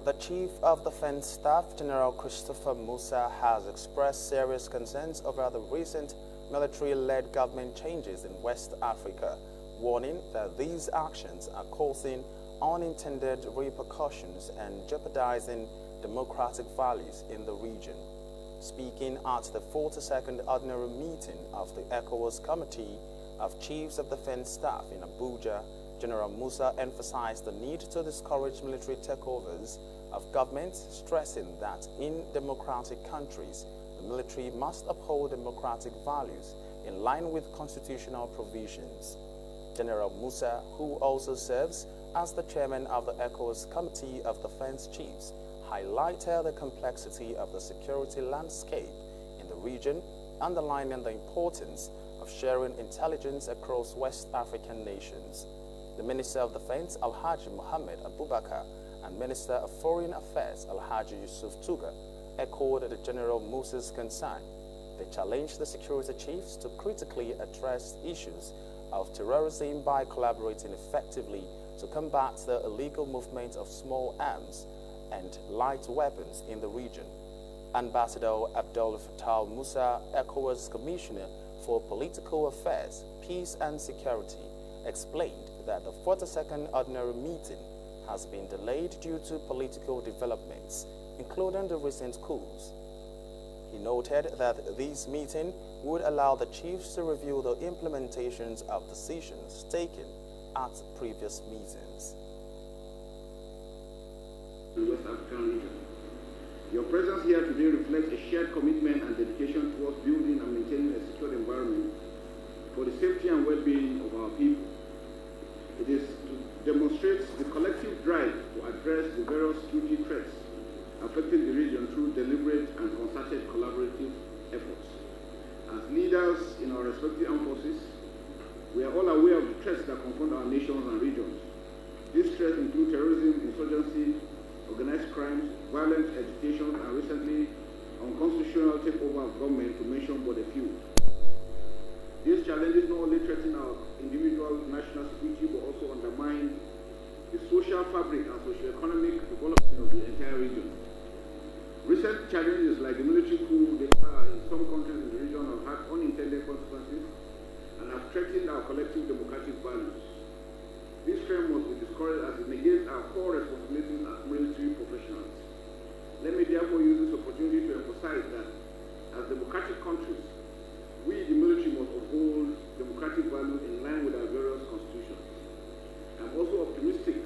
The Chief of Defense Staff, General Christopher Musa, has expressed serious concerns over the recent military-led government changes in West Africa, warning that these actions are causing unintended repercussions and jeopardizing democratic values in the region. Speaking at the 42nd Ordinary Meeting of the ECOWAS Committee of Chiefs of Defense Staff in Abuja, General Musa emphasized the need to discourage military takeovers of governments, stressing that in democratic countries, the military must uphold democratic values in line with constitutional provisions. General Musa, who also serves as the chairman of the ECOWAS Committee of Defense Chiefs, highlighted the complexity of the security landscape in the region, underlining the importance of sharing intelligence across West African nations. The Minister of Defense, Alhaji Mohammed Abubakar, and Minister of Foreign Affairs, Alhaji Yusuf Tuga, echoed the General Musa's concern. They challenged the security chiefs to critically address issues of terrorism by collaborating effectively to combat the illegal movement of small arms and light weapons in the region. Ambassador Abdul Fattah Musa, ECOWAS Commissioner for Political Affairs, Peace and Security, explained that the 42nd Ordinary Meeting has been delayed due to political developments, including the recent coups. He noted that this meeting would allow the chiefs to review the implementations of decisions taken at previous meetings. The West African region. Your presence here today reflects a shared commitment and dedication towards building and maintaining a secure environment for the safety and well-being of our people. It is to demonstrate the collective drive to address the various security threats affecting the region through deliberate and concerted collaborative efforts. As leaders in our respective armed forces, we are all aware of the threats that confront our nations and regions. These threats include terrorism, insurgency, organized crimes, violent agitation, and recently unconstitutional takeover of government, to mention but a few. These challenges not only threaten our individual national security but also undermine the social fabric and socio-economic development of the entire region. Recent challenges like the military coup in some countries in the region have had unintended consequences and have threatened our collective democratic values. This trend must be discouraged as it negates our core responsibilities as military professionals. Let me therefore use this opportunity to emphasize that as democratic countries, we, the military, must uphold democratic values in line with our various constitutions. I'm also optimistic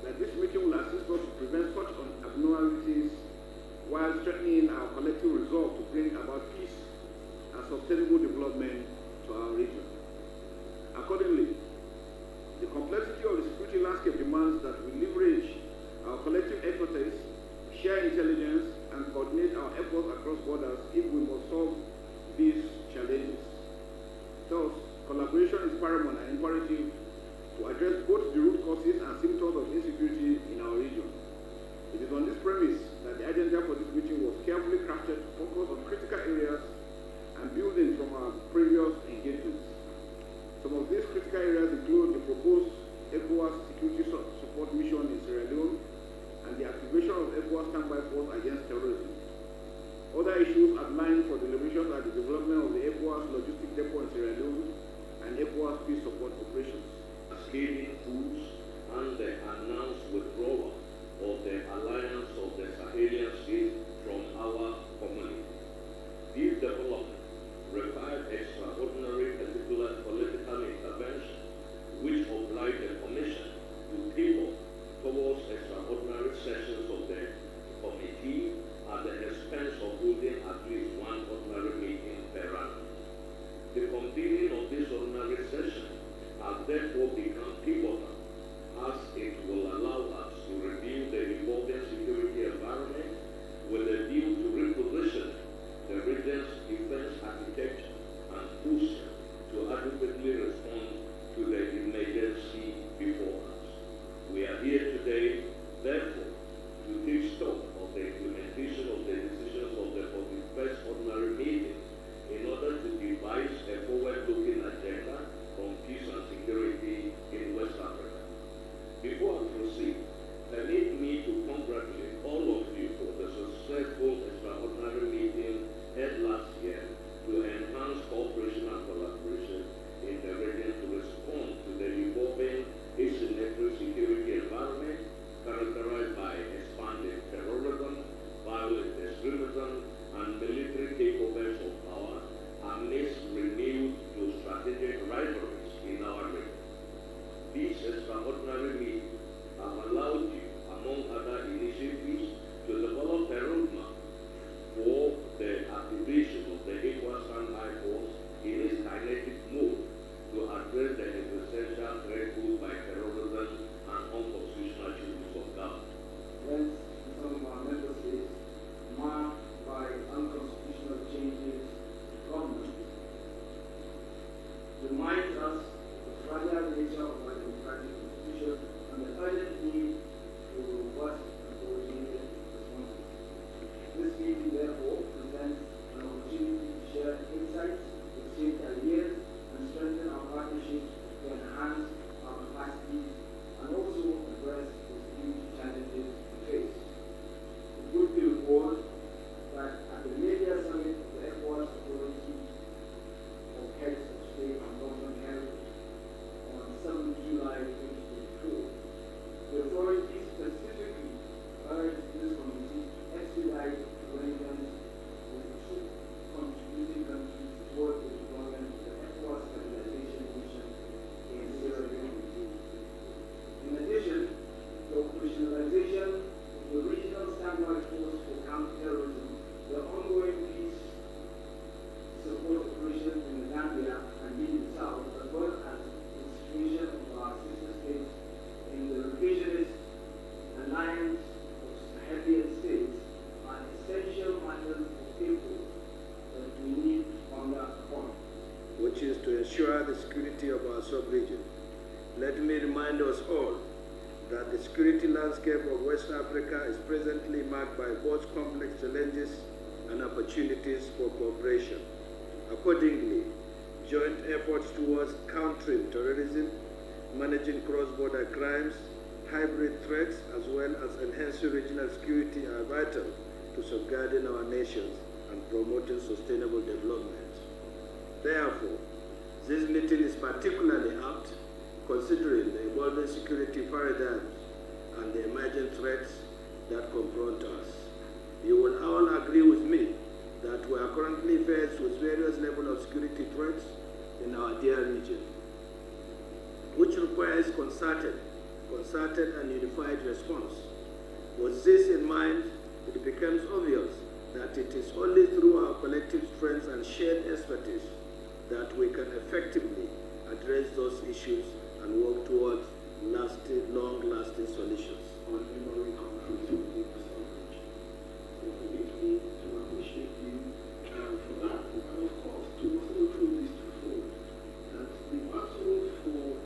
that this meeting will assist us to prevent such abnormalities while strengthening our collective resolve to bring about peace and sustainable development to our region. Accordingly, the complexity of the security landscape demands that we leverage our collective expertise, share intelligence, and coordinate our efforts across borders if we must solve these challenges. Thus, collaboration is paramount and imperative to address both the root causes and symptoms of insecurity in our region. It is on this premise that the agenda for this meeting was carefully crafted to focus on critical areas and building from our previous engagements. Some of these critical areas include the proposed ECOWAS security support mission in Sierra Leone and the activation of ECOWAS standby force against terrorism. Other issues at compliance of Sahabian states are essential matters for people that we need to ponder upon, which is to ensure the security of our sub-region. Let me remind us all that the security landscape of West Africa is presently marked by both complex challenges and opportunities for cooperation. Accordingly, joint efforts towards countering terrorism, managing cross-border crimes, hybrid threats, as well as enhancing regional security are vital to safeguarding our nations and promoting sustainable development. Therefore, this meeting is particularly apt considering the evolving security paradigms and the emerging threats that confront us. You will all agree with me that we are currently faced with various levels of security threats in our dear region, which requires concerted and unified response. With this in mind, it becomes obvious that it is only through our collective strength and shared expertise that we can effectively address those issues and work towards long-lasting solutions. on neighboring countries with the percentage. So permit me to appreciate you for that, and of course to also through this twofold, that the battle for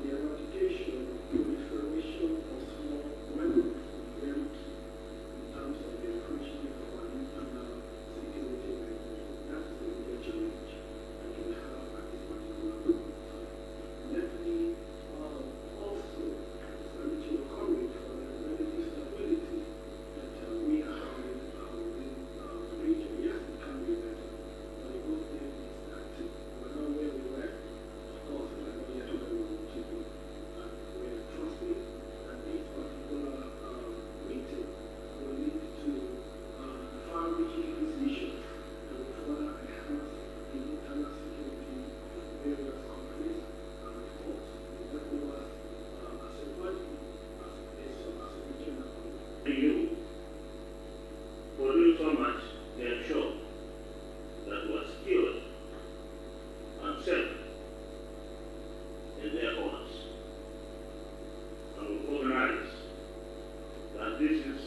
the eradication, proliferation of small weapons is very key in terms of the encouragement of our internal security mechanism. That's the major challenge that we have at this particular point in time. Let me also salute your courage for the relative stability that we are having within the region. Yes, it can be better, but the good thing is that we're not where we were. Of course, we're not yet where we want to be. And we're trusting that this particular meeting will lead to far-reaching decisions that will further enhance the internal security of various countries and, of course, the ECOWAS as a body, as a regional body. You for doing so much to ensure that we are secured and safe in their honors. And we recognize that this is